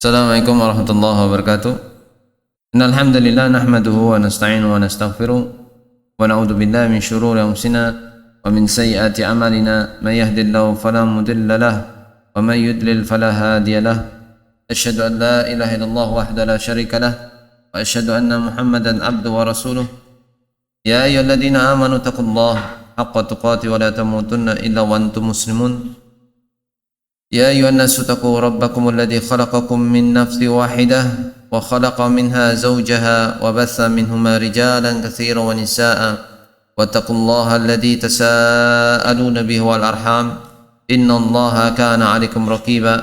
Assalamualaikum warahmatullahi wabarakatuh. Innal hamdalillah nahmaduhu wa nasta'inuhu wa nastaghfiruh wa na'udzu billahi min shururi anfusina wa min sayyiati a'malina may yahdihillahu fala mudilla lahu wa may yudlil fala hadiya lahu. Asyhadu an la ilaha illallah wahdahu la syarika lahu wa asyhadu anna Muhammadan abduhu wa rasuluh. Ya ayyuhalladzina amanu taqullaha haqqa tuqatih wa la tamutunna illa wa antum muslimun. يا أيها الناس اتقوا ربكم الذي خلقكم من نفس واحدة وخلق منها زوجها وبث منهما رجالا كثيرا ونساء واتقوا الله الذي تساءلون به والأرحام إن الله كان عليكم رقيبا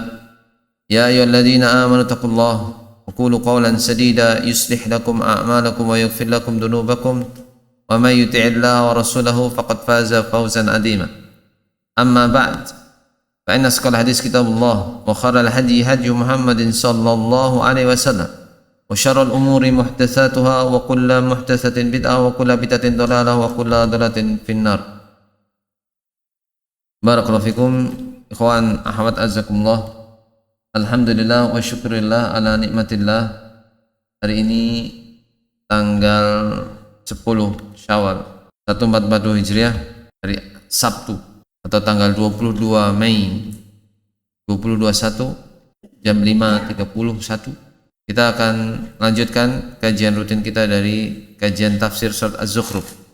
يا أيها الذين آمنوا اتقوا الله وقولوا قولا سديدا يصلح لكم أعمالكم ويغفر لكم ذنوبكم ومن يطع الله ورسوله فقد فاز فوزا عظيما أما بعد فإن أصدق الحديث كتاب الله وخير الهدي هدي محمد صلى الله عليه وسلم وشر الأمور محدثاتها وكل محدثة بدعة وكل بدعة ضلالة وكل ضلالة في النار. Barakallahu fikum ikhwan ahwat azzakumullah. Alhamdulillah wa syukurillah ala nikmatillah. Hari ini tanggal 10 Syawal 1442 Hijriah, hari Sabtu atau tanggal 22 Mei 2021 jam 5.31 kita akan lanjutkan kajian rutin kita dari kajian tafsir surat Az-Zukhruf,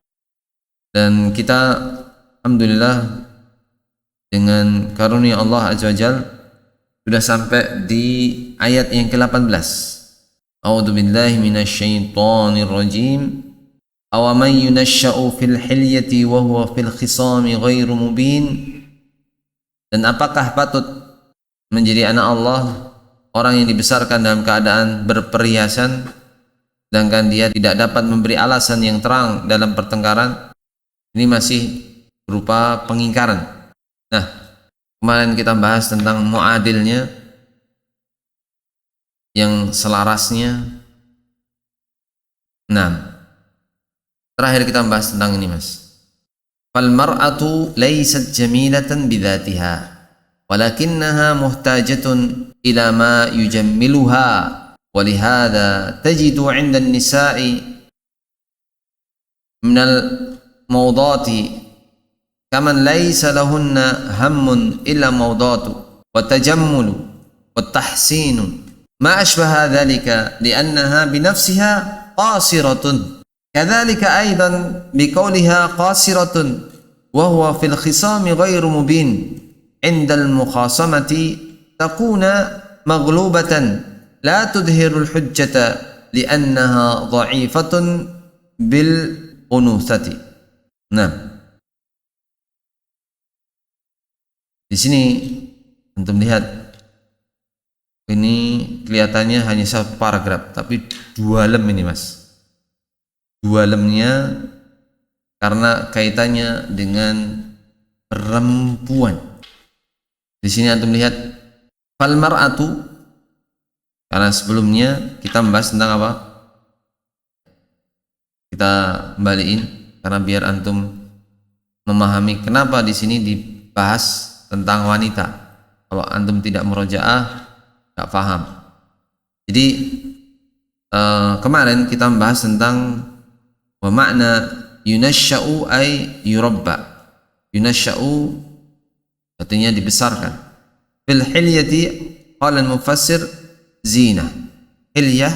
dan kita alhamdulillah dengan karunia Allah Azza wa Jalla sudah sampai di ayat yang ke-18. A'udzu billahi minasyaitonir rajim. Awaman yunashsha'u fil hilyati wa huwa fil khisami ghairu mubin. Dan apakah patut menjadi anak Allah orang yang dibesarkan dalam keadaan berperhiasan sedangkan dia tidak dapat memberi alasan yang terang dalam pertengkaran? Ini masih berupa pengingkaran. Nah, kemarin kita bahas tentang muadilnya, yang selarasnya. Nah, terakhir kita membahas tentang ini, Mas. Fal mar'atu laysat jamilatan bidzatiha walakinnaha muhtajatun ila ma yujammiluha wa lihadha tajidu 'inda an-nisa'i min al-mawdati kaman laysa lahunna hammun illa mawdatu wa tajammulu wa tahsinu ma ashbaha dhalika li'annaha binafsiha qasiratun. Kadzalika aidan biqauliha qasiratun wa huwa fil khisami ghairu mubin indal mukhasamati takuna maghlubatan la tudhirul hujjata li'annaha dha'ifatun bil unuthati. Nah, di sini antum lihat, ini kelihatannya hanya satu paragraf tapi dua lem ini, Mas. Dua lemnya karena kaitannya dengan perempuan. Di sini antum lihat fal mar'atu, karena sebelumnya kita membahas tentang apa? Kita kembaliin karena biar antum memahami kenapa di sini dibahas tentang wanita. Kalau antum tidak murojaah, enggak paham. Jadi kemarin kita membahas tentang wa makna yunashsha'u ay yurabba. Yunashsha'u artinya dibesarkan. Fil hilyati qala al-mufassir zina. Hilyah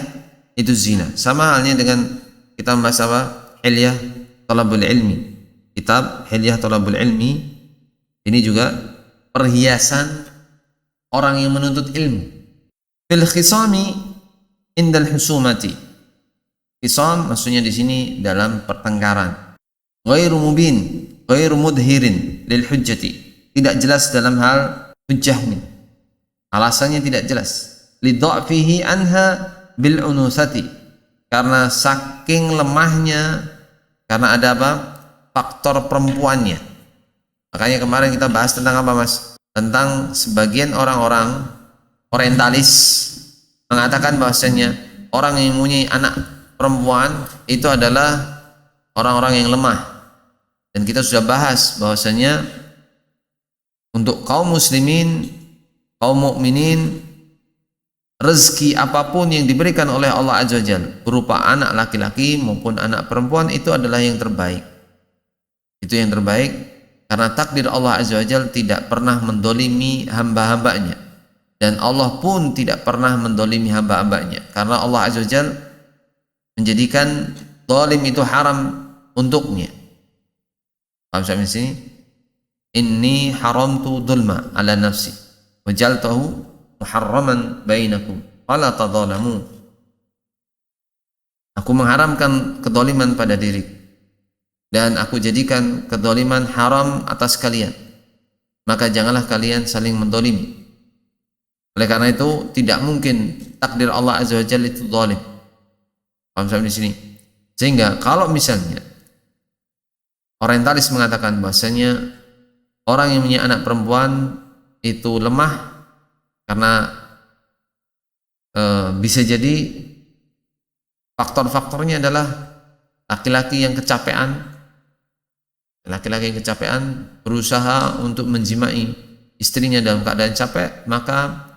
itu zina. Sama halnya dengan kita membahas apa? Hilyah talabul ilmi. Kitab Hilyah talabul ilmi ini juga perhiasan orang yang menuntut ilmu. Fil khisami indal husumati. Qisam maksudnya di sini dalam pertengkaran. Ghairu mubin, ghairu mudhirin lil hujjati. Tidak jelas dalam hal hujjahnya. Alasannya tidak jelas. Li dha'fihi anha bil unusati. Karena saking lemahnya, karena ada apa? Faktor perempuannya. Makanya kemarin kita bahas tentang apa, Mas? Tentang sebagian orang-orang orientalis mengatakan bahwasanya orang yang mempunyai anak perempuan itu adalah orang-orang yang lemah. Dan kita sudah bahas bahwasanya untuk kaum muslimin, kaum mukminin rezeki apapun yang diberikan oleh Allah Azza wa Jalla berupa anak laki-laki maupun anak perempuan itu adalah yang terbaik. Itu yang terbaik karena takdir Allah Azza wa Jalla tidak pernah mendolimi hamba-hambanya, dan Allah pun tidak pernah mendolimi hamba-hambanya karena Allah Azza wa Jalla menjadikan zalim itu haram untuknya. Paham sampai sini? Inni haramtu dzulma ala nafsi wa jaltahu muharraman bainakum fala tadzalamu. Aku mengharamkan kedzaliman pada diri dan aku jadikan kedzaliman haram atas kalian, maka janganlah kalian saling mendolimi. Oleh karena itu tidak mungkin takdir Allah Azza wa Jalla itu zalim. Paham sampai di sini? Sehingga kalau misalnya orientalis mengatakan bahasanya orang yang punya anak perempuan itu lemah karena bisa jadi faktor-faktornya adalah laki-laki yang kecapean, berusaha untuk menjimai istrinya dalam keadaan capek, maka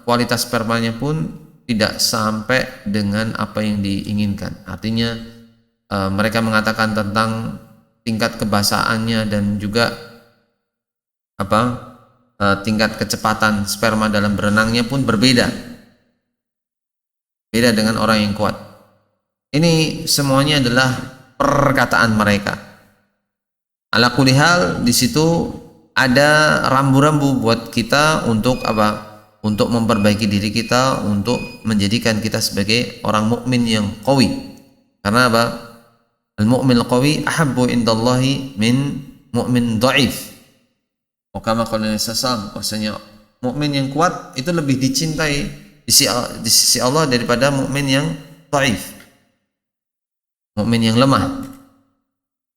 kualitas spermanya pun tidak sampai dengan apa yang diinginkan. Artinya mereka mengatakan tentang tingkat kebasahannya dan juga tingkat kecepatan sperma dalam berenangnya pun berbeda dengan orang yang kuat. Ini semuanya adalah perkataan mereka. Ala kulli hal, di situ ada rambu-rambu buat kita untuk untuk memperbaiki diri kita, untuk menjadikan kita sebagai orang mukmin yang qawi. Karena al-mu'min al-qawi ahabbu indallahi min mu'min dhaif. Kama qala Nabi, bahwasanya mukmin yang kuat itu lebih dicintai di sisi Allah daripada mukmin yang dhaif, mukmin yang lemah.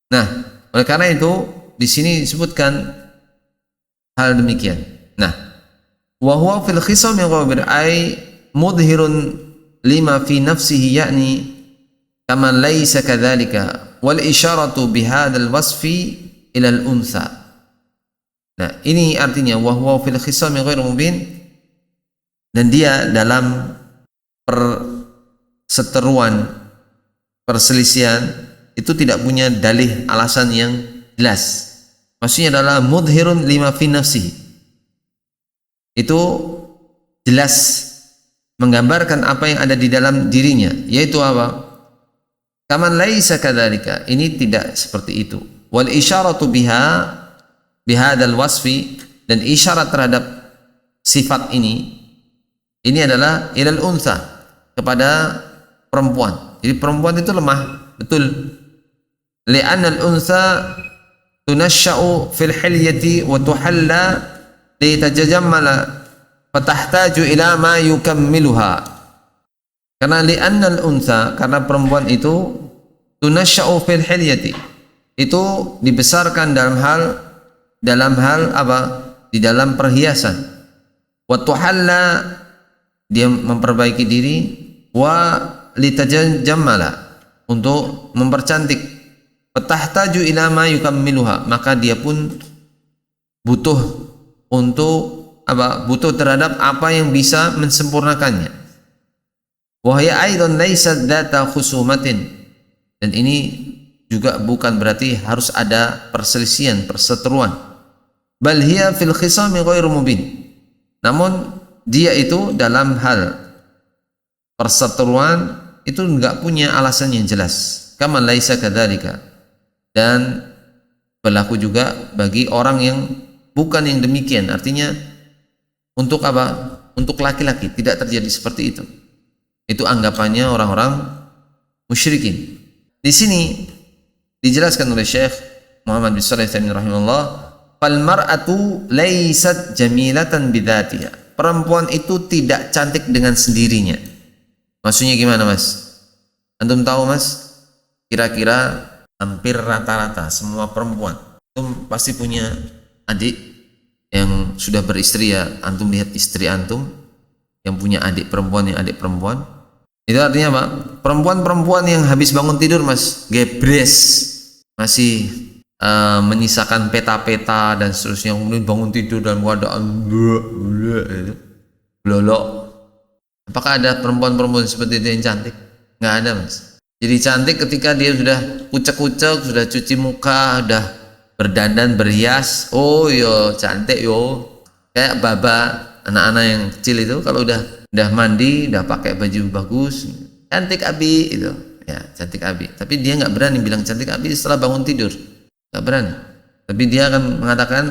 Nah, oleh karena itu di sini disebutkan hal demikian. Nah, wa huwa fil khisam ghabir ay mudhirun lima fi nafsihi, yakni kama laysa kadzalika wal isyaratu bihadzal wasfi ila al untha. Nah, ini artinya wahwa fil khisam ghairu mubin, dan dia dalam perselisihan itu tidak punya dalih alasan yang jelas. Maksudnya adalah mudhirun lima fi nafsihi, itu jelas menggambarkan apa yang ada di dalam dirinya, yaitu apa? Kaman laisa kadzalika, ini tidak seperti itu. Wal isyaratu bihadzal wasfi, dan isyarat terhadap sifat ini adalah ilal untha, kepada perempuan. Jadi perempuan itu lemah, betul. Li'anna al-untha tunashsha'u fil hilyati wa tuhalla litajammala fatahtaju ila ma yukammiluha. Karena li'anna al-untha, karena perempuan itu tunashsha'u fil hilyati, itu dibesarkan dalam hal di dalam perhiasan. Wa tuhalla, dia memperbaiki diri, wa litajammala, untuk mempercantik. Fatahtaju ila ma yukammiluha, maka dia pun butuh terhadap apa yang bisa mensempurnakannya. Wa hiya aidan laysat dzata khusumatin, dan ini juga bukan berarti harus ada perselisihan, perseteruan. Bal hiya fil khisami ghairu mubin, namun dia itu dalam hal perseteruan itu enggak punya alasan yang jelas. Kama laisa kadzalika, dan berlaku juga bagi orang yang bukan yang demikian. Artinya untuk untuk laki-laki tidak terjadi seperti itu. Itu anggapannya orang-orang musyrikin. Di sini dijelaskan oleh Syekh Muhammad bin Shalih Al-Utsaimin rahimahullah, fal mar'atu laysat jamilatan bidzatiha. Perempuan itu tidak cantik dengan sendirinya. Maksudnya gimana, Mas? Antum tahu, Mas? Kira-kira hampir rata-rata semua perempuan itu pasti punya adik yang sudah beristri ya. Antum lihat istri antum yang punya adik perempuan, itu artinya apa? Perempuan-perempuan yang habis bangun tidur, Mas, gebres, masih menyisakan peta-peta dan seterusnya, kemudian bangun tidur dalam keadaan gitu. blolok. Apakah ada perempuan-perempuan seperti itu yang cantik? Nggak ada, Mas. Jadi cantik ketika dia sudah kucek-kucek, sudah cuci muka, sudah berdandan, berhias. Oh yo, cantik yo. Kayak baba, anak-anak yang kecil itu kalau udah mandi, udah pakai baju bagus, cantik abi itu. Ya, cantik abi. Tapi dia nggak berani bilang cantik abi setelah bangun tidur. Nggak berani. Tapi dia akan mengatakan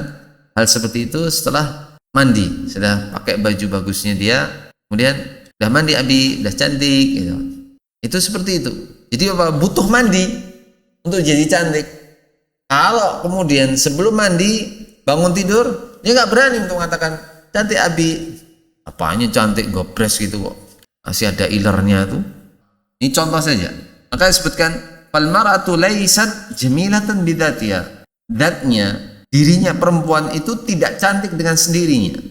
hal seperti itu setelah mandi, sudah pakai baju bagusnya dia, kemudian udah mandi abi, udah cantik gitu. Itu seperti itu. Jadi apa? Butuh mandi untuk jadi cantik. Kalau kemudian sebelum mandi bangun tidur, dia nggak berani untuk mengatakan cantik abi. Apanya cantik gopres gitu kok? Masih ada ilernya tuh. Ini contoh saja. Maka disebutkan fal mar'atu laysat jamilatan bidzatiha. Zatnya, dirinya perempuan itu tidak cantik dengan sendirinya.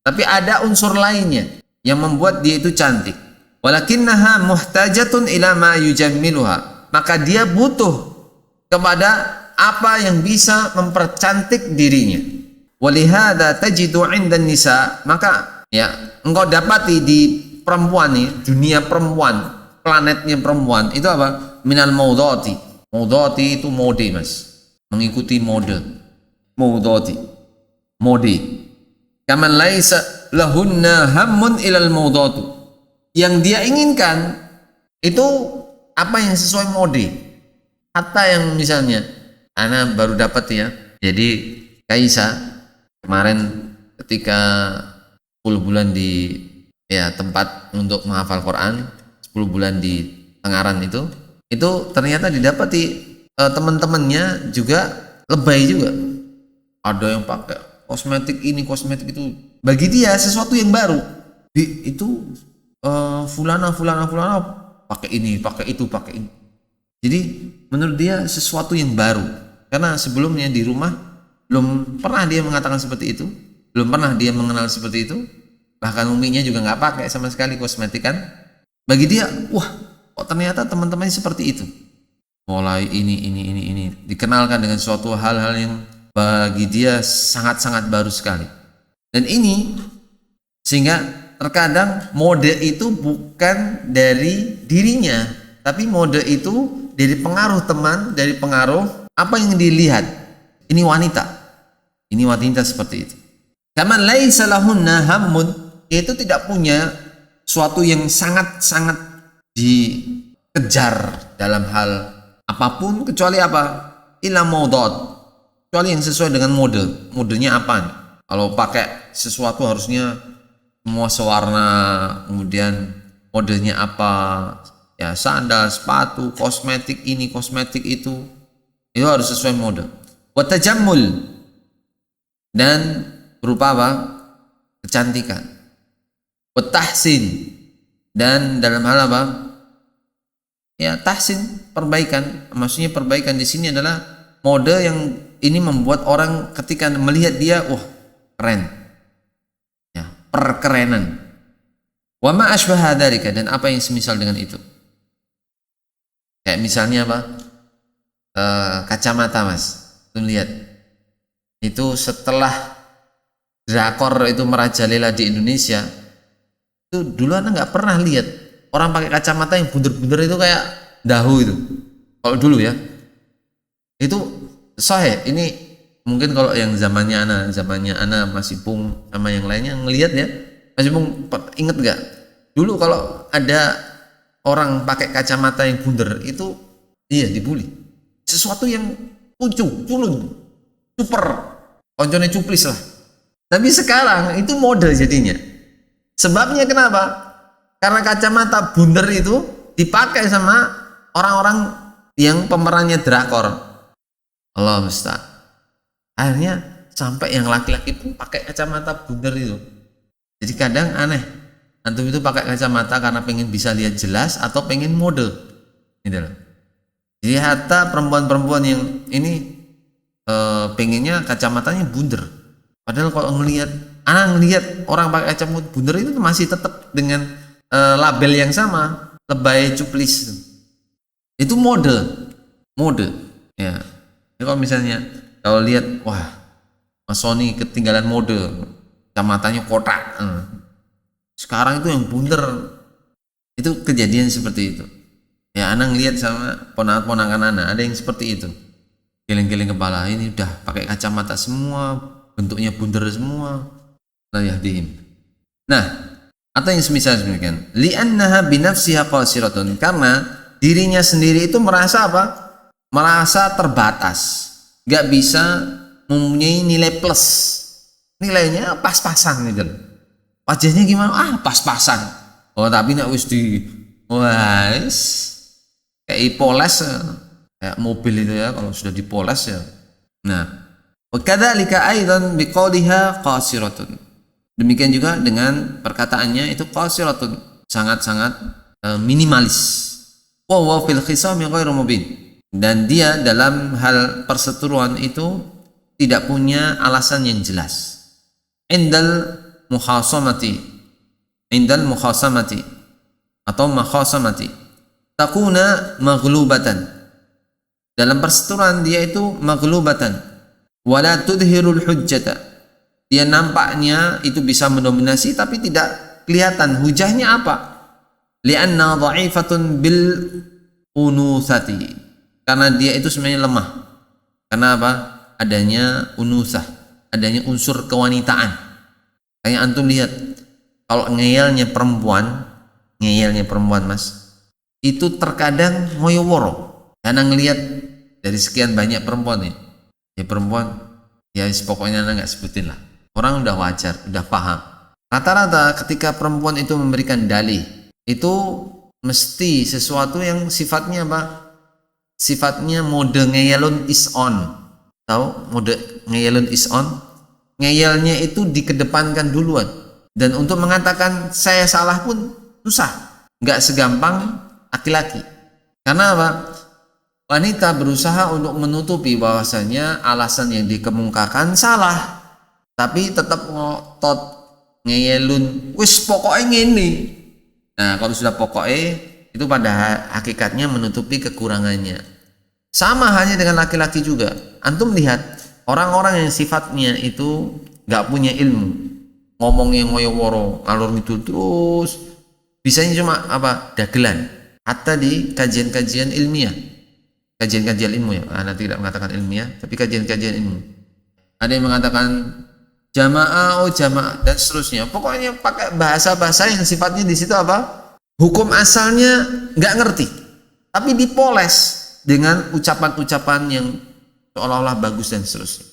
Tapi ada unsur lainnya yang membuat dia itu cantik. Walakinnaha muhtajatun ila ma yujammiluha. Maka dia butuh kepada apa yang bisa mempercantik dirinya. Walihada tajidu 'indan nisa. Maka ya, engkau dapati di perempuan nih, dunia perempuan, planetnya perempuan itu apa? Minal maudati. Maudati itu mode, Mas. Mengikuti mode. Maudati. Mode. Kaman laisa lahunna hammun ilal maudatu. Yang dia inginkan itu apa yang sesuai mode. Hatta yang misalnya ana baru dapat ya. Jadi Kaisa kemarin ketika 10 bulan di ya tempat untuk menghafal Quran, 10 bulan di Tengaran itu ternyata didapati teman-temannya juga lebay juga. Ada yang pakai kosmetik ini, kosmetik itu. Bagi dia sesuatu yang baru. Itu fulana pakai ini, pakai itu, pakai ini. Jadi menurut dia sesuatu yang baru. Karena sebelumnya di rumah belum pernah dia mengatakan seperti itu, belum pernah dia mengenal seperti itu. Bahkan uminya juga nggak pakai sama sekali kosmetik kan. Bagi dia, wah, kok ternyata teman-temannya seperti itu. Mulai ini dikenalkan dengan suatu hal-hal yang bagi dia sangat-sangat baru sekali. Dan ini sehingga terkadang mode itu bukan dari dirinya, tapi mode itu dari pengaruh teman, dari pengaruh apa yang dilihat. Ini wanita seperti itu. Kaman laisa lahunna hammun, yaitu tidak punya suatu yang sangat-sangat dikejar dalam hal apapun kecuali apa? Ila maudat. Kecuali yang sesuai dengan mode. Modenya apa nih? Kalau pakai sesuatu harusnya semua sewarna, kemudian modenya apa, ya sandal, sepatu, kosmetik ini, kosmetik itu harus sesuai mode. Watajammul, dan berupa apa? Kecantikan. Watahsin, dan dalam hal apa? Ya tahsin, perbaikan. Maksudnya perbaikan di sini adalah mode yang ini membuat orang ketika melihat dia, wah keren. Perkerenan. Wa ma asbaha dzalika, dan apa yang semisal dengan itu. Kayak misalnya apa? Kacamata, Mas. Tuh lihat. Itu setelah drakor itu merajalela di Indonesia, itu dulu Anda nggak pernah lihat orang pakai kacamata yang bunder-bunder itu kayak dahu itu. Kalau dulu ya. Itu sahih. Ini mungkin kalau yang zamannya ana masih Pung sama yang lainnya ngelihat ya, masih Pung inget nggak? Dulu kalau ada orang pakai kacamata yang bundar itu iya dibully. Sesuatu yang culun, super, koncone cuplis lah. Tapi sekarang itu mode jadinya. Sebabnya kenapa? Karena kacamata bundar itu dipakai sama orang-orang yang pemerannya drakor. Allah musta'an. Akhirnya sampai yang laki-laki pun pakai kacamata bundar itu. Jadi kadang aneh, antum itu pakai kacamata karena pengen bisa lihat jelas atau pengen mode, gitu loh. Jadi hatta perempuan-perempuan yang ini pengennya kacamatanya bundar. Padahal kalau ngelihat orang pakai kacamata bundar itu masih tetap dengan label yang sama, lebay, cuplis. Itu mode, ya. Jadi kalau misalnya kalau lihat, wah, Mas Sony ketinggalan mode, kacamatanya kotak. sekarang itu yang bunder. Itu kejadian seperti itu. Ya, anak lihat sama ponakan-ponakan anak, ada yang seperti itu. Geleng-geleng kepala, ini udah pakai kacamata semua, bentuknya bunder semua. La yahdihim. Nah, atau yang semisal demikian. Li'annaha binafsiha qasiratun, karena dirinya sendiri itu merasa apa? Merasa terbatas. Gak bisa mempunyai nilai plus. Nilainya pas-pasan gitu. Wajahnya gimana? Pas-pasan. Oh, tapi nek wis di kayak poles, kayak mobil itu ya, kalau sudah dipoles ya. Nah, wa kadzalika aidan biqauliha qasiratun. Demikian juga dengan perkataannya itu qasiratun, sangat-sangat minimalis. Wa huwa fil khisami ghairu mubin. Dan dia dalam hal perseteruan itu tidak punya alasan yang jelas. Indal mukhasamati atau makhasamati takuna maghlubatan. Dalam perseteruan dia itu maghlubatan wala tudhirul hujjata. Dia nampaknya itu bisa mendominasi tapi tidak kelihatan hujahnya apa. Li'anna dha'ifatun bil unuthati. Karena dia itu sebenarnya lemah. Karena apa? Adanya unuthah, adanya unsur kewanitaan. Kayak antum lihat, kalau ngeyelnya perempuan Mas, itu terkadang ngoyo-woro. Karena ngelihat dari sekian banyak perempuan ya perempuan, ya pokoknya nggak sebutin lah. Orang udah wajar, udah paham. Rata-rata ketika perempuan itu memberikan dalih, itu mesti sesuatu yang sifatnya apa? Sifatnya mode ngeyelun is on. Tahu mode ngeyelun is on? Ngeyelnya itu dikedepankan duluan. Dan untuk mengatakan saya salah pun susah. Nggak segampang laki-laki. Karena apa? Wanita berusaha untuk menutupi bahwasanya alasan yang dikemukakan salah. Tapi tetap ngotot ngeyelun. Wis pokoknya ngene. Nah, kalau sudah pokoknya itu pada hakikatnya menutupi kekurangannya. Sama halnya dengan laki-laki juga. Antum lihat orang-orang yang sifatnya itu nggak punya ilmu, ngomongnya ngoyo-woro, ngalor ngidul terus, bisanya cuma apa? Dagelan. Hatta di kajian-kajian ilmiah, kajian-kajian ilmu ya. Anda tidak mengatakan ilmiah, tapi kajian-kajian ilmu. Ada yang mengatakan jamaah, dan seterusnya. Pokoknya pakai bahasa-bahasa yang sifatnya di situ apa? Hukum asalnya nggak ngerti, tapi dipoles dengan ucapan-ucapan yang seolah-olah bagus dan seterusnya.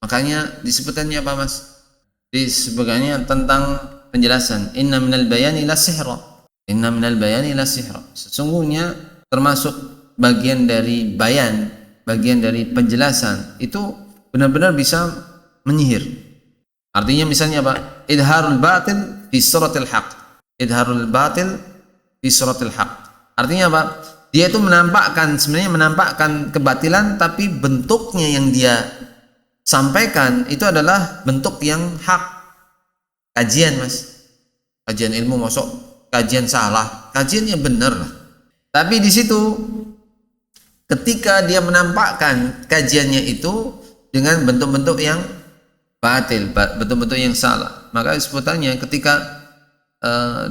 Makanya disebutkannya apa Mas? Disebutkannya tentang penjelasan. Inna minal bayani la sihra. Inna minal bayani la sihra. Sesungguhnya termasuk bagian dari bayan, bagian dari penjelasan itu benar-benar bisa menyihir. Artinya misalnya apa? Idharul batil fi suratil haq. Idharul batil fi suratil haq. Artinya apa? Dia itu sebenarnya menampakkan kebatilan, tapi bentuknya yang dia sampaikan itu adalah bentuk yang hak. Kajian Mas, kajian ilmu, masuk kajian salah, kajiannya benar lah. Tapi di situ ketika dia menampakkan kajiannya itu dengan bentuk-bentuk yang batil, bentuk-bentuk yang salah, maka sebutannya ketika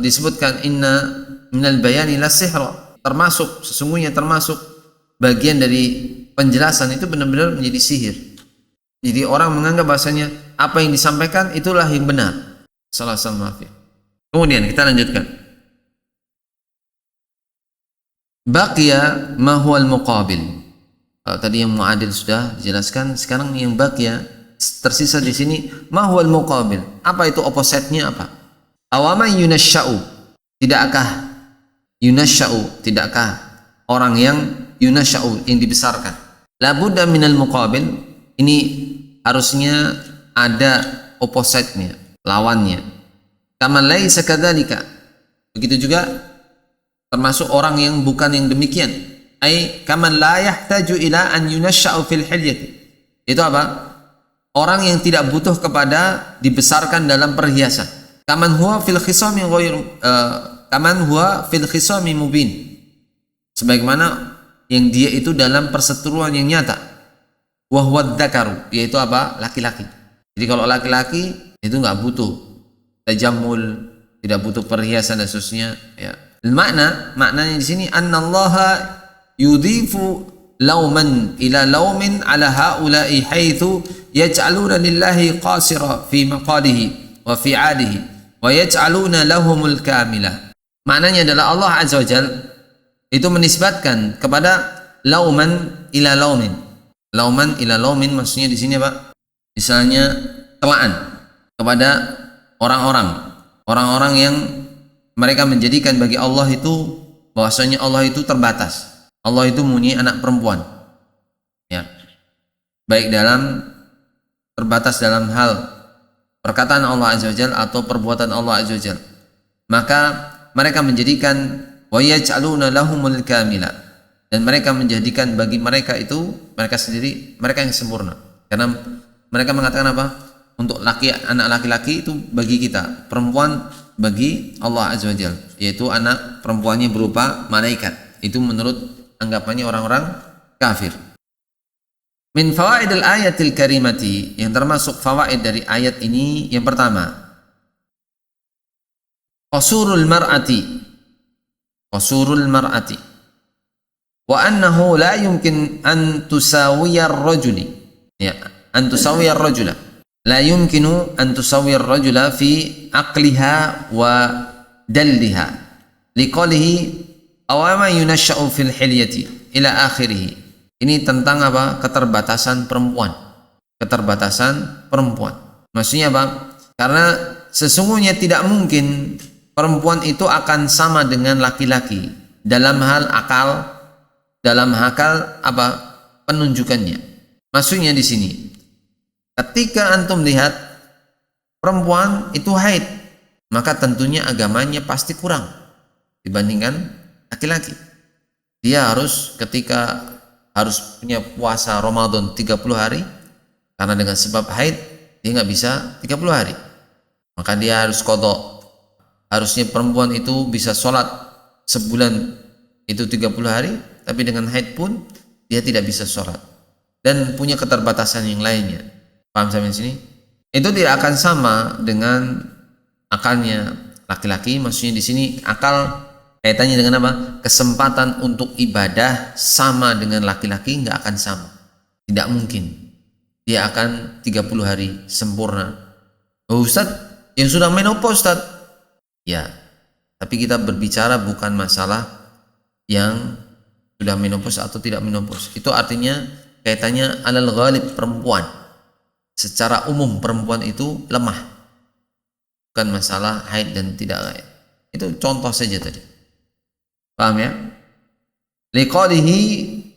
disebutkan inna minal bayani la sihra, sesungguhnya termasuk bagian dari penjelasan itu benar-benar menjadi sihir. Jadi orang menganggap bahasanya apa yang disampaikan itulah yang benar. Salah maaf ya. Kemudian kita lanjutkan. Baqiya ma huwal muqabil. Tadi yang muadil sudah dijelaskan, sekarang yang baqiya tersisa di sini ma huwal muqabil. Apa itu opposite-nya apa? Awama yunasya'u. Tidakkah orang yang yunasya'u, yang dibesarkan? La budda minal muqabil. Ini harusnya ada opposite-nya, lawannya. Kama laisa kadzalika. Begitu juga termasuk orang yang bukan yang demikian. Ai kaman la yahtaju ila an yunasya'u fil hilyati. Itu apa? Orang yang tidak butuh kepada dibesarkan dalam perhiasan. Kaman huwa fil khisami mubin. Sebagaimana yang dia itu dalam perseteruan yang nyata. Wa huwa dzakaru, yaitu apa? Laki-laki. Jadi kalau laki-laki itu enggak butuh tajammul, tidak butuh perhiasan dan seterusnya, ya. Maknanya di sini annallaha yudhifu lauman ila laumin ala haula'i haitsu yaj'aluna lillahi qasira fi maqalihi wa fi 'alihi wa yaj'aluna lahumul kamilah. Maknanya adalah Allah Azza wa Jalla itu menisbatkan kepada lauman ila laumin. Lauman ila laumin maksudnya di sini apa? Misalnya telaan kepada orang-orang yang mereka menjadikan bagi Allah itu bahwasanya Allah itu terbatas. Allah itu mempunyai anak perempuan. Ya. Baik terbatas dalam hal perkataan Allah Azza wa Jalla atau perbuatan Allah Azza wa Jalla. Maka mereka menjadikan wa yaj'aluna lahumul kamila, dan mereka menjadikan bagi mereka itu mereka sendiri mereka yang sempurna. Karena mereka mengatakan apa? Untuk anak laki-laki itu bagi kita, perempuan bagi Allah Azza wa Jalla, yaitu anak perempuannya berupa malaikat. Itu menurut anggapannya orang-orang kafir. Min fawaidil ayatil karimati, yang termasuk fawaid dari ayat ini yang pertama, qasurul mar'ati wa annahu la yumkin an tusawiyar rajuli, ya, an tusawiyar rajula, la yumkinu an tusawiyar rajula fi aqliha wa dalliha liqalihi awama yunasha'u fil hilyati ila akhirih. Ini tentang apa? Keterbatasan perempuan. Maksudnya apa? Karena sesungguhnya tidak mungkin perempuan itu akan sama dengan laki-laki dalam hal akal, apa? Penunjukannya. Maksudnya di sini, ketika antum lihat perempuan itu haid, maka tentunya agamanya pasti kurang dibandingkan laki-laki. Dia ketika harus punya puasa Ramadan 30 hari, karena dengan sebab haid dia nggak bisa 30 hari, maka dia harus qadha. Harusnya perempuan itu bisa sholat sebulan itu 30 hari, tapi dengan haid pun dia tidak bisa sholat dan punya keterbatasan yang lainnya. Paham sampai sini? Itu tidak akan sama dengan akalnya laki-laki. Maksudnya di sini akal kaitannya dengan apa? Kesempatan untuk ibadah sama dengan laki-laki nggak akan sama. Tidak mungkin. Dia akan 30 hari sempurna. Oh, Ustaz, yang sudah menopause, Ustaz. Ya, tapi kita berbicara bukan masalah yang sudah menopause atau tidak menopause. Itu artinya kaitannya alal ghalib perempuan. Secara umum perempuan itu lemah. Bukan masalah haid dan tidak haid. Itu contoh saja tadi. Paham ya? Liqalihi,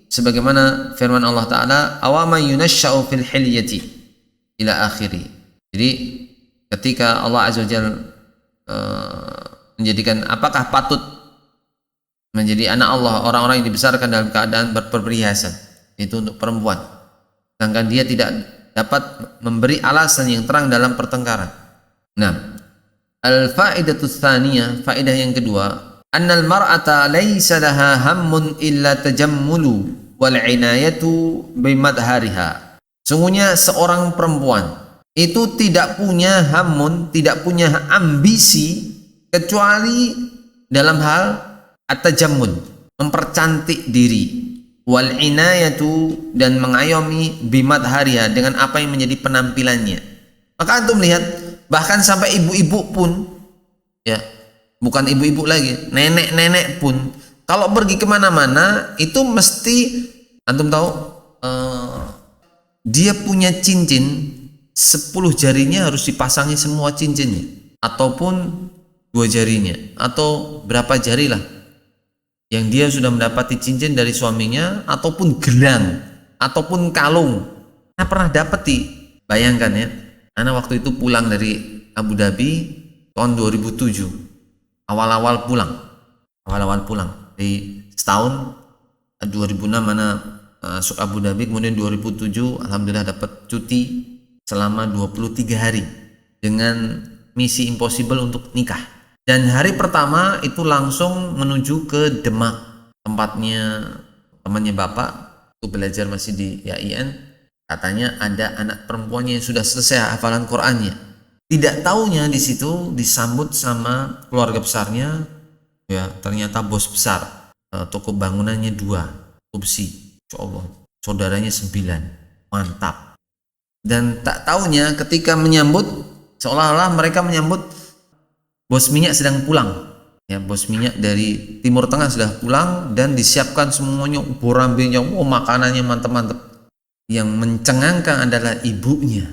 sebagaimana firman Allah Ta'ala, awama yunasha'u fil hilyati ila akhiri. Jadi ketika Allah Azza wa Jalla menjadikan apakah patut menjadi anak Allah orang-orang yang dibesarkan dalam keadaan berperhiasan, itu untuk perempuan, sedangkan dia tidak dapat memberi alasan yang terang dalam pertengkaran. Nah, al-faidatu tsaniyah, faedah yang kedua, annal mar'ata laysa laha hammun illa tajammulu wal inayatu bimadhariha. Sungguhnya seorang perempuan itu tidak punya hammun, tidak punya ambisi kecuali dalam hal at-tajammul, mempercantik diri, wal inayatu, dan mengayomi bimadhariha, dengan apa yang menjadi penampilannya. Maka antum lihat bahkan sampai ibu-ibu pun, ya, bukan ibu-ibu lagi, nenek-nenek pun kalau pergi kemana-mana itu mesti antum tahu dia punya cincin 10 jarinya harus dipasangi semua cincinnya, ataupun 2 jarinya, atau berapa jari lah yang dia sudah mendapati cincin dari suaminya, ataupun gelang, ataupun kalung. Nah, pernah dapati, bayangkan ya, anak waktu itu pulang dari Abu Dhabi tahun 2007, awal-awal pulang di setahun 2006 mana masuk Abu Dhabi, kemudian 2007 alhamdulillah dapat cuti selama 23 hari dengan misi impossible untuk nikah. Dan hari pertama itu langsung menuju ke Demak, tempatnya temannya bapak, itu belajar masih di YIN. Katanya ada anak perempuannya yang sudah selesai hafalan Qur'annya. Tidak taunya di situ disambut sama keluarga besarnya, ya ternyata bos besar, toko bangunannya 2 kursi, insya Allah, saudaranya 9, mantap. Dan tak taunya ketika menyambut, seolah-olah mereka menyambut bos minyak sedang pulang. Ya, bos minyak dari Timur Tengah sudah pulang dan disiapkan semuanya, borambinya, makanannya mantap-mantap. Yang mencengangkan adalah ibunya.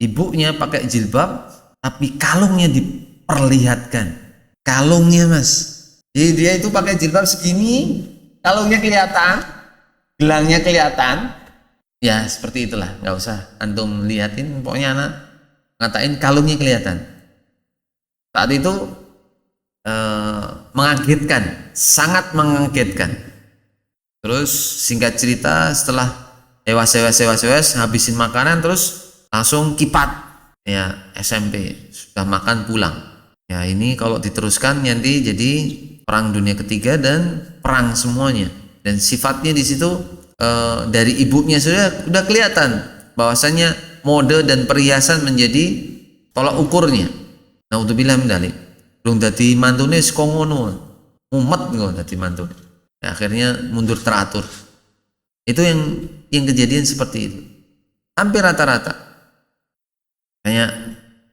Ibunya pakai jilbab, tapi kalungnya diperlihatkan. Kalungnya, Mas. Jadi dia itu pakai jilbab segini, kalungnya kelihatan, gelangnya kelihatan. Ya seperti itulah, nggak usah antum liatin, pokoknya anak ngatain kalungnya kelihatan. Saat itu mengagetkan, sangat mengagetkan. Terus singkat cerita, setelah ewas habisin makanan, terus langsung kipat, ya SMP sudah makan pulang. Ya ini kalau diteruskan nanti jadi perang dunia ketiga dan perang semuanya. Dan sifatnya di situ dari ibunya sudah kelihatan bahwasanya mode dan perhiasan menjadi tolak ukurnya. Naudzubillah min dzalik. Belum dadi mantune saka ngono. Mumet kok dadi mantune. Ya, akhirnya mundur teratur. Itu yang kejadian seperti itu. Hampir rata-rata. Kayak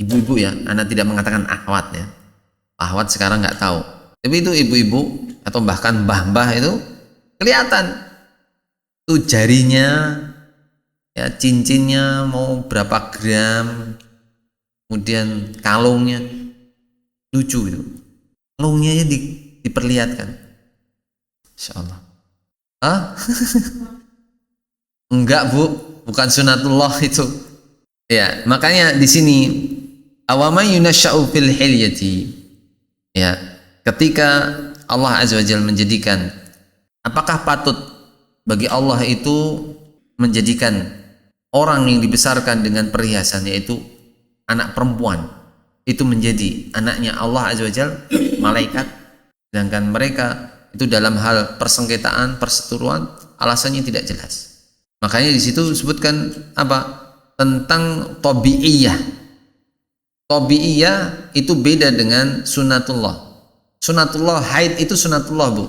ibu-ibu ya, Anda tidak mengatakan akhwat ya. Akhwat sekarang nggak tahu. Tapi itu ibu-ibu atau bahkan mbah-mbah itu kelihatan. Itu jarinya, ya cincinnya mau berapa gram, kemudian kalungnya lucu itu, kalungnya diperlihatkan. Insya Allah. Enggak bu, bukan sunatullah itu. Ya makanya di sini awama yunasya'u fil hilyati. Ya ketika Allah Azza wa Jalla menjadikan, apakah patut bagi Allah itu menjadikan orang yang dibesarkan dengan perhiasan, yaitu anak perempuan, itu menjadi anaknya Allah Azza wa Jalla, malaikat, sedangkan mereka itu dalam hal persengketaan, perseteruan, alasannya tidak jelas. Makanya di situ disebutkan apa? Tentang tabi'iyah. Tabi'iyah itu beda dengan sunatullah. Sunatullah, haid itu sunatullah bu.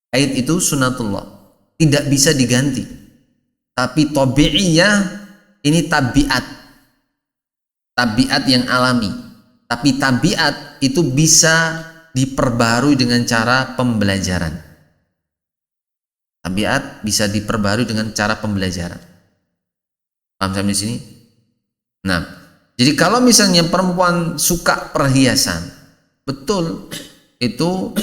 Haid itu sunatullah, tidak bisa diganti. Tapi tabi'iyah ini tabiat, tabiat yang alami. Tapi tabiat itu bisa diperbarui dengan cara pembelajaran. Tabiat bisa diperbarui dengan cara pembelajaran. Paham sampai di sini? Nah, jadi kalau misalnya perempuan suka perhiasan, betul itu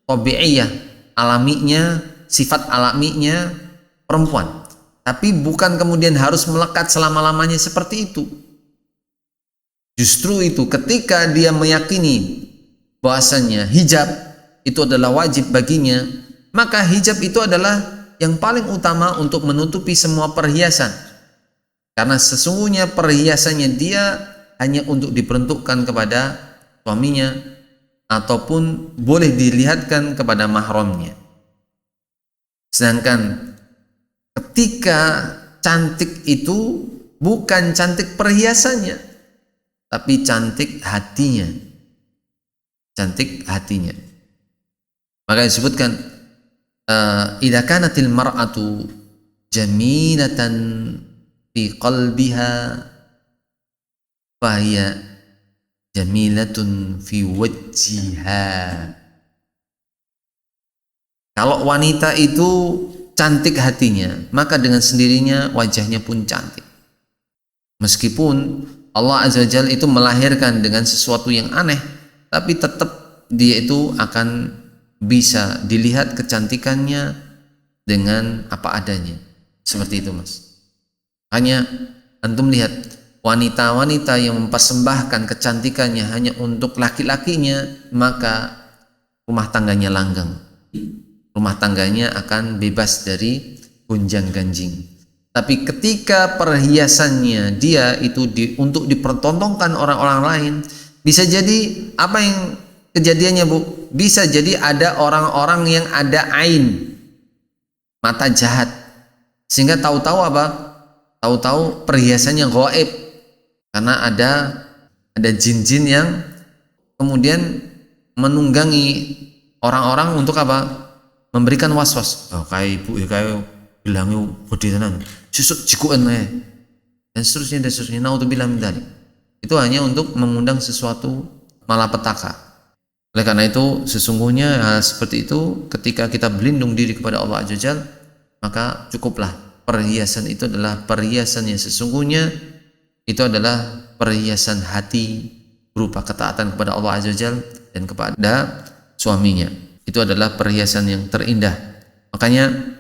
tabi'iyah, alaminya, sifat alaminya perempuan. Tapi bukan kemudian harus melekat selama-lamanya seperti itu. Justru itu ketika dia meyakini bahwasanya hijab itu adalah wajib baginya, maka hijab itu adalah yang paling utama untuk menutupi semua perhiasan. Karena sesungguhnya perhiasannya dia hanya untuk diperuntukkan kepada suaminya ataupun boleh dilihatkan kepada mahramnya. Sedangkan ketika cantik itu bukan cantik perhiasannya, tapi cantik hatinya. Cantik hatinya. Maka disebutkan idza kanatil mar'atu jamilatan fi qalbiha fahiya jamilatun fi wajhiha. Kalau wanita itu cantik hatinya, maka dengan sendirinya wajahnya pun cantik. Meskipun Allah Azza wa Jalla itu melahirkan dengan sesuatu yang aneh, tapi tetap dia itu akan bisa dilihat kecantikannya dengan apa adanya. Seperti itu mas. Hanya antum lihat wanita-wanita yang mempersembahkan kecantikannya hanya untuk laki-lakinya, maka rumah tangganya langgeng. Rumah tangganya akan bebas dari gonjang-ganjing. Tapi ketika perhiasannya dia itu untuk dipertontonkan orang-orang lain, bisa jadi apa yang kejadiannya bu? Bisa jadi ada orang-orang yang ada ain, mata jahat, sehingga tahu-tahu apa? Tahu-tahu perhiasannya gaib, Karena ada jin-jin yang kemudian menunggangi orang-orang untuk apa? Memberikan was-was. Oh, kayak ibu kayak bilangnya gede tenan. Susuk jikuan dan seterusnya. Naudzubillah min dzalik. Itu hanya untuk mengundang sesuatu malapetaka. Oleh karena itu sesungguhnya hal seperti itu ketika kita berlindung diri kepada Allah Azza Jalla, maka cukuplah. Perhiasan itu adalah perhiasan yang sesungguhnya, itu adalah perhiasan hati berupa ketaatan kepada Allah Azza Jalla dan kepada suaminya. Itu adalah perhiasan yang terindah. Makanya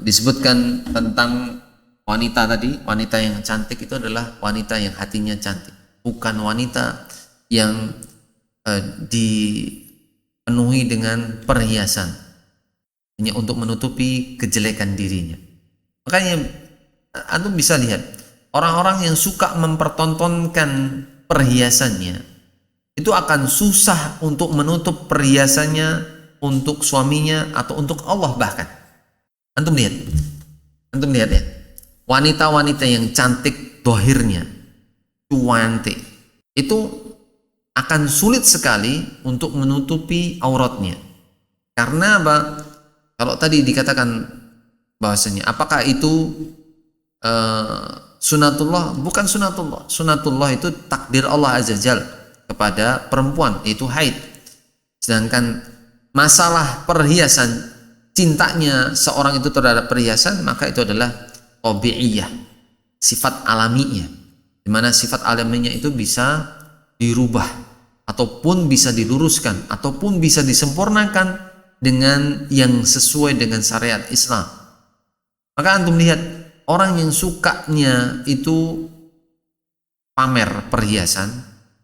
disebutkan tentang wanita tadi, wanita yang cantik itu adalah wanita yang hatinya cantik, bukan wanita yang dipenuhi dengan perhiasan hanya untuk menutupi kejelekan dirinya. Makanya antum bisa lihat orang-orang yang suka mempertontonkan perhiasannya itu akan susah untuk menutup perhiasannya untuk suaminya atau untuk Allah bahkan. Antum lihat ya, wanita-wanita yang cantik dohirnya, cantik, itu akan sulit sekali untuk menutupi auratnya. Karena apa? Kalau tadi dikatakan bahwasanya apakah itu sunatullah? Bukan sunatullah. Sunatullah itu takdir Allah Azza Jalla kepada perempuan, yaitu haid. Sedangkan masalah perhiasan, cintanya seorang itu terhadap perhiasan, maka itu adalah tabi'iyah, sifat alaminya, di mana sifat alaminya itu bisa dirubah ataupun bisa diluruskan ataupun bisa disempurnakan dengan yang sesuai dengan syariat Islam. Maka antum lihat orang yang sukanya itu pamer perhiasan,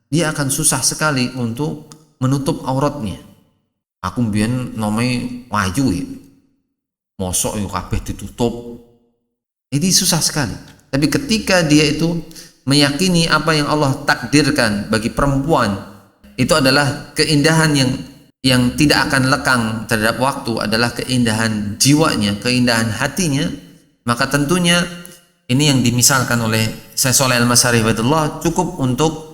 dia akan susah sekali untuk menutup auratnya. Aku mbiyen nomai waju ya, mosok yo kabeh ditutup, ini susah sekali. Tapi ketika dia itu meyakini apa yang Allah takdirkan bagi perempuan itu adalah keindahan yang tidak akan lekang terhadap waktu, adalah keindahan jiwanya, keindahan hatinya, maka tentunya ini yang dimisalkan oleh Syekh Shalih Al-Masyari cukup untuk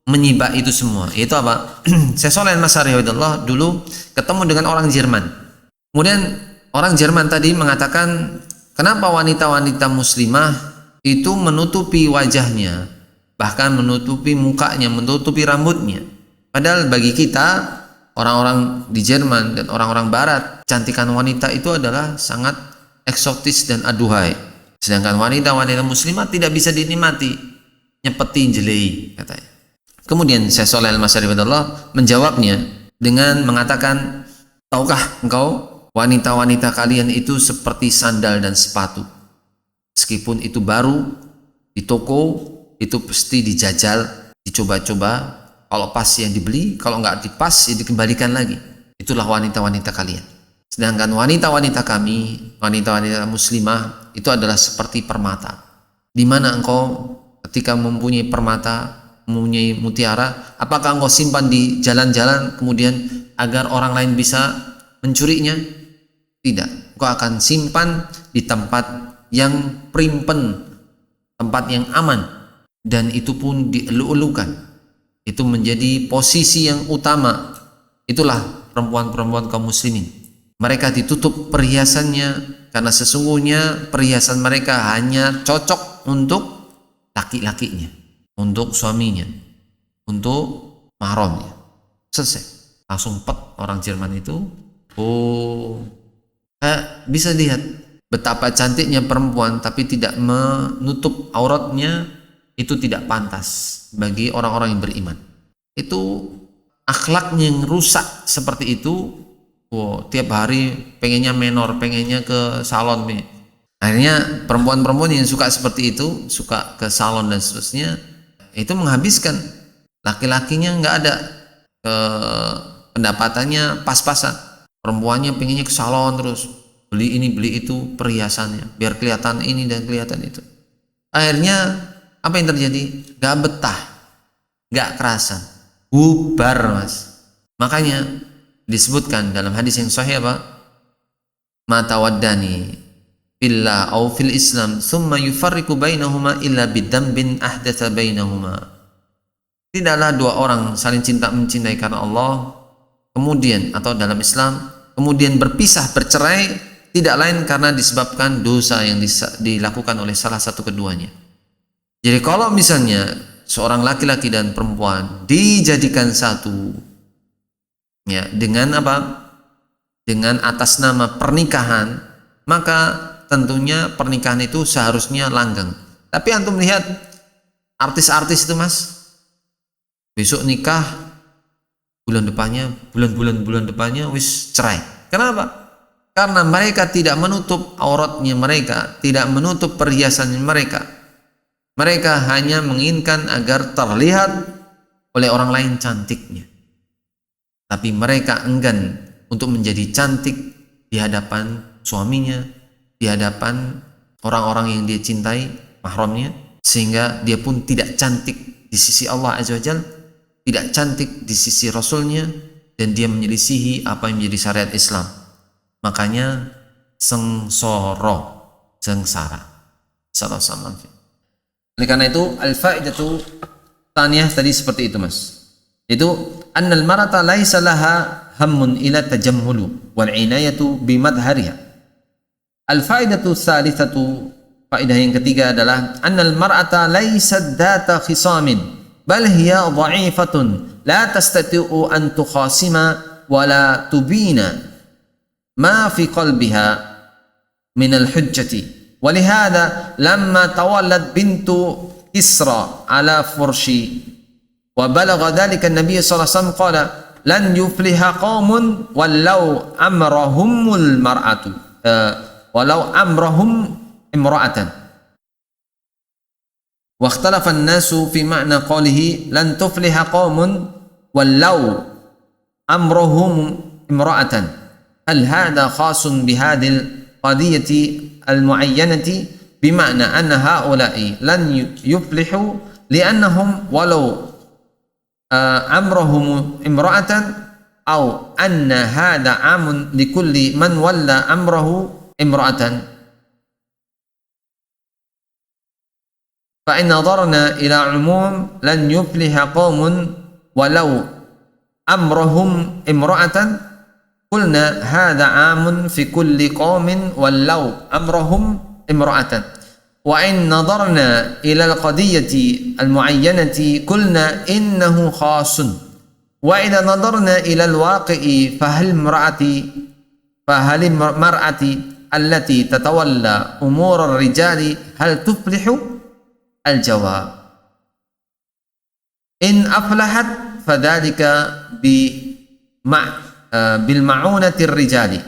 menyibak itu semua. Yaitu apa? Syekh Shalih Al-Masyari dulu ketemu dengan orang Jerman. Kemudian orang Jerman tadi mengatakan, kenapa wanita-wanita muslimah itu menutupi wajahnya, bahkan menutupi mukanya, menutupi rambutnya. Padahal bagi kita orang-orang di Jerman dan orang-orang barat, kecantikan wanita itu adalah sangat eksotis dan aduhai. Sedangkan wanita-wanita muslimah tidak bisa dinikmati, nyepeti jelei katanya. Kemudian Syekh Shalih Al-Masyari menjawabnya dengan mengatakan, tahukah engkau wanita-wanita kalian itu seperti sandal dan sepatu. Meskipun itu baru di toko, itu pasti dijajal, dicoba-coba. Kalau pas yang dibeli, kalau nggak dipas ya dikembalikan lagi. Itulah wanita-wanita kalian. Sedangkan wanita-wanita kami, wanita-wanita muslimah itu adalah seperti permata. Di mana engkau ketika mempunyai permata, mempunyai mutiara, apakah engkau simpan di jalan-jalan kemudian agar orang lain bisa mencurinya? Tidak. Engkau akan simpan di tempat yang primpen, tempat yang aman, dan itu pun dielu-elukan. Itu menjadi posisi yang utama. Itulah perempuan-perempuan kaum muslimin. Mereka ditutup perhiasannya karena sesungguhnya perhiasan mereka hanya cocok untuk laki-lakinya, untuk suaminya, untuk mahramnya. Selesai. Langsung pet orang Jerman itu. Bisa lihat betapa cantiknya perempuan tapi tidak menutup auratnya, itu tidak pantas bagi orang-orang yang beriman. Itu akhlaknya yang rusak seperti itu. Tiap hari pengennya menor, pengennya ke salon. Akhirnya perempuan-perempuan yang suka seperti itu, suka ke salon dan seterusnya, itu menghabiskan laki-lakinya, nggak ada pendapatannya pas-pasan. Perempuannya pengennya ke salon terus, beli ini beli itu perhiasannya biar kelihatan ini dan kelihatan itu. Akhirnya apa yang terjadi? Gak betah, gak kerasa, bubar mas. Makanya disebutkan dalam hadis yang sahih apa? Mata waddani fillah aw fil Islam thumma yufarriqu bainahuma illa bidambin ahdatsa bainahuma. Tidaklah dua orang saling cinta mencintai karena Allah kemudian atau dalam Islam kemudian berpisah bercerai tidak lain karena disebabkan dosa yang dilakukan oleh salah satu keduanya. Jadi kalau misalnya seorang laki-laki dan perempuan dijadikan satu ya dengan apa? Dengan atas nama pernikahan, maka tentunya pernikahan itu seharusnya langgeng. Tapi antum lihat artis-artis itu Mas, besok nikah bulan depannya wis cerai. Kenapa? Karena mereka tidak menutup auratnya mereka, tidak menutup perhiasan mereka. Mereka hanya menginginkan agar terlihat oleh orang lain cantiknya. Tapi mereka enggan untuk menjadi cantik di hadapan suaminya, di hadapan orang-orang yang dia cintai, mahramnya, sehingga dia pun tidak cantik di sisi Allah Azza wa Jalla, tidak cantik di sisi Rasulnya, dan dia menyelisihi apa yang menjadi syariat Islam. Makanya sengsara. Salah sama. Oleh karena itu al-faidatu tsaniyah tadi seperti itu Mas. Itu annal marata laisa laha hammun ila tajammulu wal inayatu bimadhariha. Al-faidatu tsalitsatu, faedah yang ketiga adalah annal mar'ata laysat data khisamin bal hiya dha'ifatun la tastati'u an tukhasima wa la tubina ما في قلبها من الحجة ولهذا لما تولت بنت كسرى على فرش وبلغ ذلك النبي صلى الله عليه وسلم قال لن يفلح قوم ولو أمرهم امرأة واختلف الناس في معنى قوله لن تفلح قوم ولو أمرهم امرأة. هل هذا خاص بهذه القضية المعينة بمعنى أن هؤلاء لن يفلحوا لأنهم ولو أمرهم امرأة أو أن هذا عام لكل من ولى أمره امرأة. فإن نظرنا إلى عموم لن يفلح قوم ولو أمرهم امرأة قلنا هذا عام في كل قوم ولو أمرهم امرأة. وإن نظرنا إلى القضية المعينة قلنا إنه خاص. وإذا نظرنا إلى الواقع فهل المرأة التي تتولى أمور الرجال هل تفلح؟ الجواب إن أفلحت فذلك بالمعونة الرجال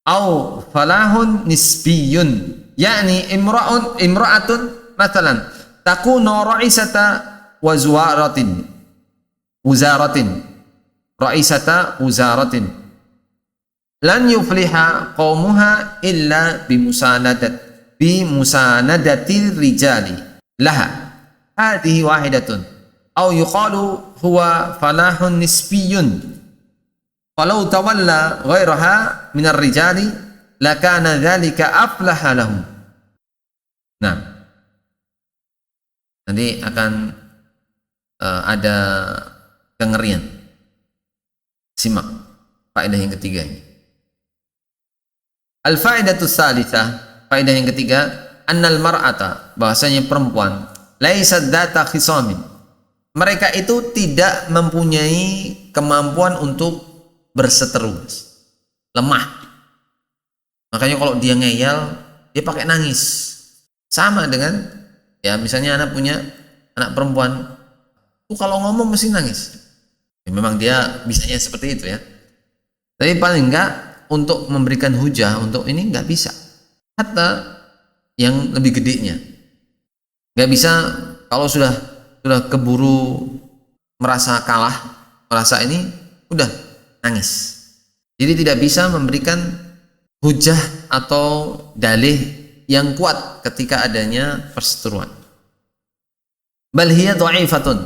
أو فلاح نسبي، يعني امرأة مثلا تكون رئيسة وزارة لن يفلح قومها إلا بمساندة الرجال لها. هذه واحدة. أو يقال هو فلاح نسبي فلو تولى غيرها من الرجال لكان ذلك أفلح لهم. Nah, nanti akan ada kengerian. Simak faedah yang ketiga ini. Al-faidatu tsalitsah, faedah yang ketiga, annal mar'ata, bahasanya perempuan, laisat data khisamin. Mereka itu tidak mempunyai kemampuan untuk berseteru, lemah. Makanya kalau dia ngeyel, dia pakai nangis. Sama dengan ya misalnya anak punya anak perempuan, kalau ngomong mesti nangis. Ya, memang dia bisanya seperti itu ya. Tapi paling enggak untuk memberikan hujah untuk ini enggak bisa. Hatta yang lebih gedenya enggak bisa. Kalau sudah keburu merasa kalah, merasa ini udah nangis. Jadi tidak bisa memberikan hujah atau dalih yang kuat ketika adanya perseteruan. Bal hiya dha'ifatun.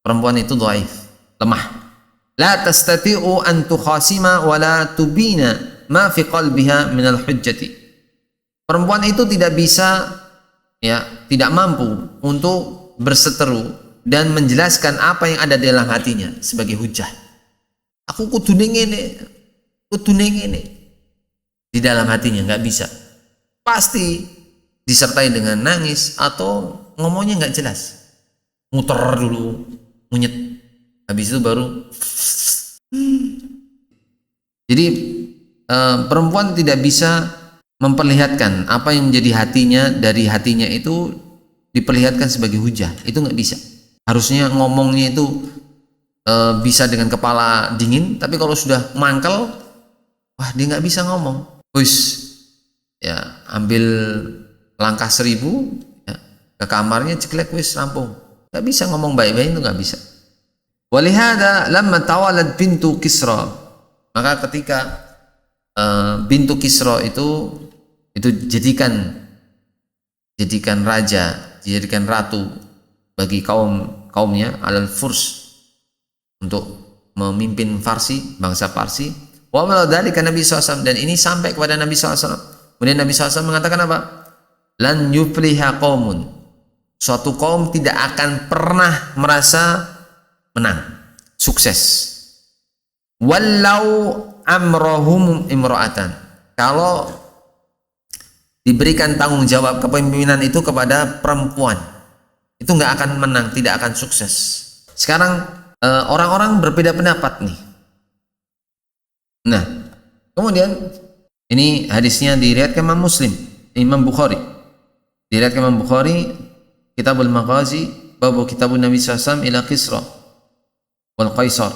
Perempuan itu dhaif, lemah. La tastati'u an tukhasima wa la tubina ma fi qalbiha minal hujjati. Perempuan itu tidak bisa, ya, tidak mampu untuk berseteru dan menjelaskan apa yang ada dalam hatinya sebagai hujah. Aku kudu ngene, di dalam hatinya nggak bisa. Pasti disertai dengan nangis atau ngomongnya nggak jelas, muter dulu, munyet, habis itu baru. Jadi perempuan tidak bisa memperlihatkan apa yang menjadi hatinya, dari hatinya itu diperlihatkan sebagai hujah, itu nggak bisa. Harusnya ngomongnya itu bisa dengan kepala dingin, tapi kalau sudah mangkel, wah, dia nggak bisa ngomong. Ya, ambil langkah 1000, ya, ke kamarnya ceklek, rampung, nggak bisa ngomong baik-baik, itu nggak bisa. Walihada lamma tawalad bintu Kisra, maka ketika bintu Kisra itu dijadikan raja, dijadikan ratu bagi kaumnya, alal Furs, untuk memimpin Farsi, bangsa Parsi. Wa dzalika Nabi SAW, dan ini sampai kepada Nabi SAW. Kemudian Nabi SAW mengatakan apa? Lan yufliha qaumun, suatu kaum tidak akan pernah merasa menang, sukses. Wallau amrohum imro'atan, kalau diberikan tanggung jawab kepemimpinan itu kepada perempuan, itu nggak akan menang, tidak akan sukses. Sekarang orang-orang berbeda pendapat nih. Nah, kemudian ini hadisnya diriwayatkan Imam Muslim, Imam Bukhari. Diriwayatkan Imam Bukhari, Kitabul Maghazi, bab Kitabun Nabi SAW ila Kisra wal Qaisar.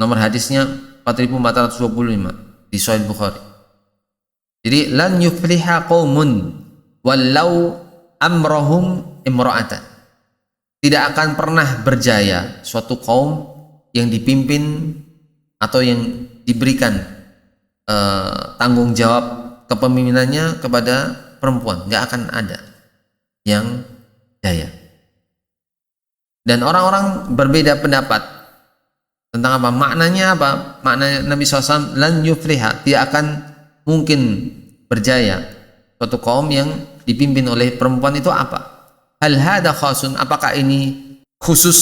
Nomor hadisnya 4425 di Sahih Bukhari. Jadi lan yufliha qaumun wallau amrahum imra'atan, tidak akan pernah berjaya suatu kaum yang dipimpin atau yang diberikan tanggung jawab kepemimpinannya kepada perempuan, nggak akan ada yang jaya. Dan orang-orang berbeda pendapat tentang apa maknanya, apa makna Nabi SAW lan yufliha, tidak akan mungkin berjaya suatu kaum yang dipimpin oleh perempuan, itu apa? Hal hada khasun, apakah ini khusus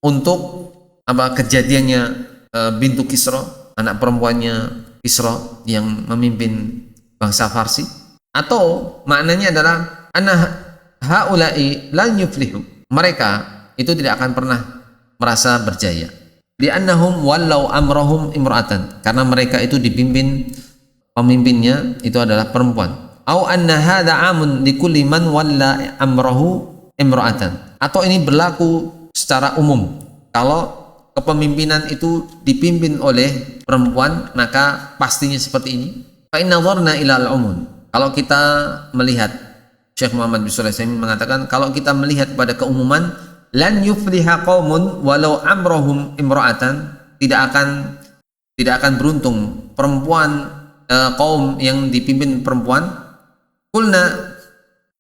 untuk apa kejadiannya bintu Kisra, anak perempuannya Kisra yang memimpin bangsa Farsi, atau maknanya adalah anna haula'i lan yuflihu, mereka itu tidak akan pernah merasa berjaya. Li'annahum wallau amrahum imra'atan, karena mereka itu dipimpin, pemimpinnya itu adalah perempuan. Au anna hadza amun likulli man walla amrahu imra'atan, atau ini berlaku secara umum, kalau kepemimpinan itu dipimpin oleh perempuan maka pastinya seperti ini. Fa inna dharna ilal umum, kalau kita melihat, Syekh Muhammad bin Shalih Al-Utsaimin mengatakan, kalau kita melihat pada keumuman, lan yufliha qaumun walau amrohum imra'atan, tidak akan beruntung perempuan, kaum yang dipimpin perempuan. Qulna,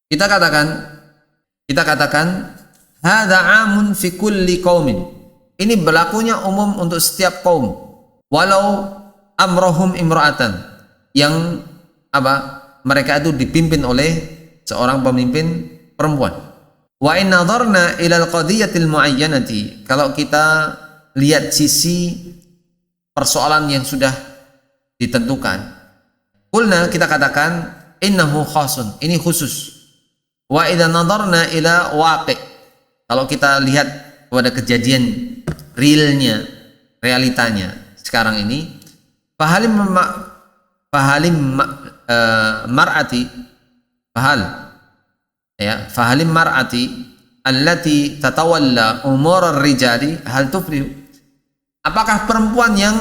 kita katakan hadza amun fi kulli qaumin, ini berlakunya umum untuk setiap kaum, walau amrohum imra'atan, yang apa mereka itu dipimpin oleh seorang pemimpin perempuan. Wa in nadharna ila al-qadiyatil muayyanati, kalau kita lihat sisi persoalan yang sudah ditentukan, qulna, kita katakan innahu khasun, ini khusus. Wa idza nadharna ila waqi', kalau kita lihat pada kejadian realnya, realitanya sekarang ini, fahalim mar'ati allati tatawalla umur ar-rijali hal tuflihu, apakah perempuan yang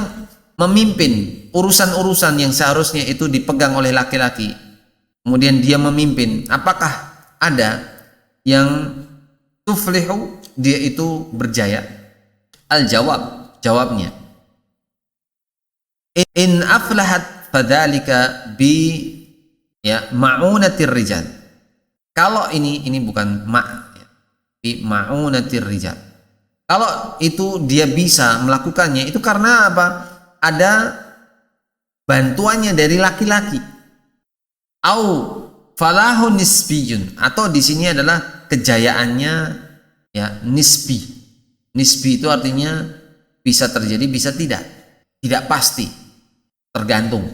memimpin urusan-urusan yang seharusnya itu dipegang oleh laki-laki, kemudian dia memimpin, apakah ada yang tuflihu, dia itu berjaya? Jawabnya in aflahat fadzalika bi ma'unatir rijal, kalau ini bukan bi ma'unatir rijal, kalau itu dia bisa melakukannya, itu karena apa? Ada bantuannya dari laki-laki. Au falahun nisbiyun, atau di sini adalah kejayaannya ya nisbi. Nisbi itu artinya bisa terjadi, bisa tidak pasti, tergantung.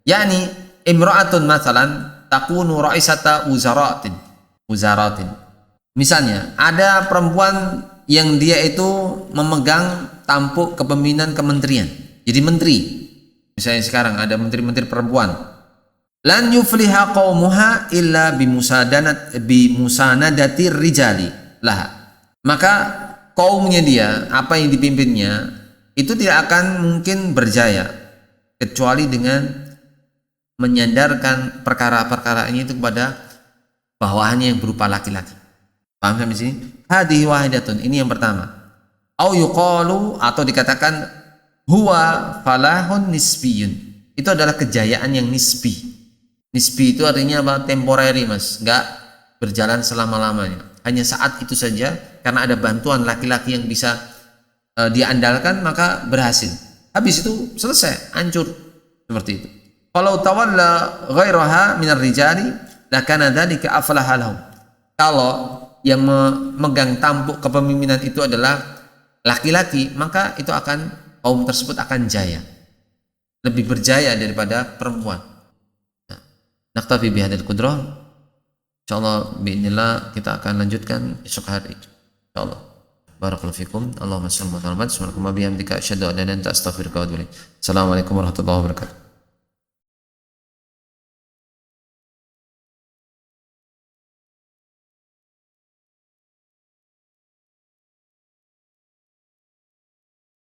Yani imra'atun mathalan takunu ra'isata wuzaratin. Misalnya ada perempuan yang dia itu memegang tampuk kepemimpinan kementerian, jadi menteri. Misalnya sekarang ada menteri-menteri perempuan. Lan yufliha qaumuha illa bimusanadati rijali laha. Maka kaumnya dia, apa yang dipimpinnya, itu tidak akan mungkin berjaya kecuali dengan menyandarkan perkara-perkara ini itu kepada bawahannya yang berupa laki-laki. Paham sampai sini? Hadhihi wahidatun, ini yang pertama. Au yuqalu, atau dikatakan huwa falahun nisbiyun. Itu adalah kejayaan yang nisbi. Nisbi itu artinya apa? Temporary, Mas. Enggak berjalan selama-lamanya. Hanya saat itu saja, karena ada bantuan laki-laki yang bisa diandalkan, maka berhasil. Habis itu selesai, hancur. Seperti itu. Kalau tawalla ghairaha minar rijali lakana dzalika aflaha lahum. Kalau yang memegang tampuk kepemimpinan itu adalah laki-laki, maka itu akan, kaum tersebut akan jaya, lebih berjaya daripada perempuan. Naktafi bihadzal qudrah. Insyaallah biidznillah kita akan lanjutkan esok hari. Insyaallah. Barakallahu fikum. Allahumma shalli wa sallim wa bihamdika asyhadu an la ilaha illa anta astaghfiruka wa atubu ilaik. Assalamualaikum warahmatullahi wabarakatuh.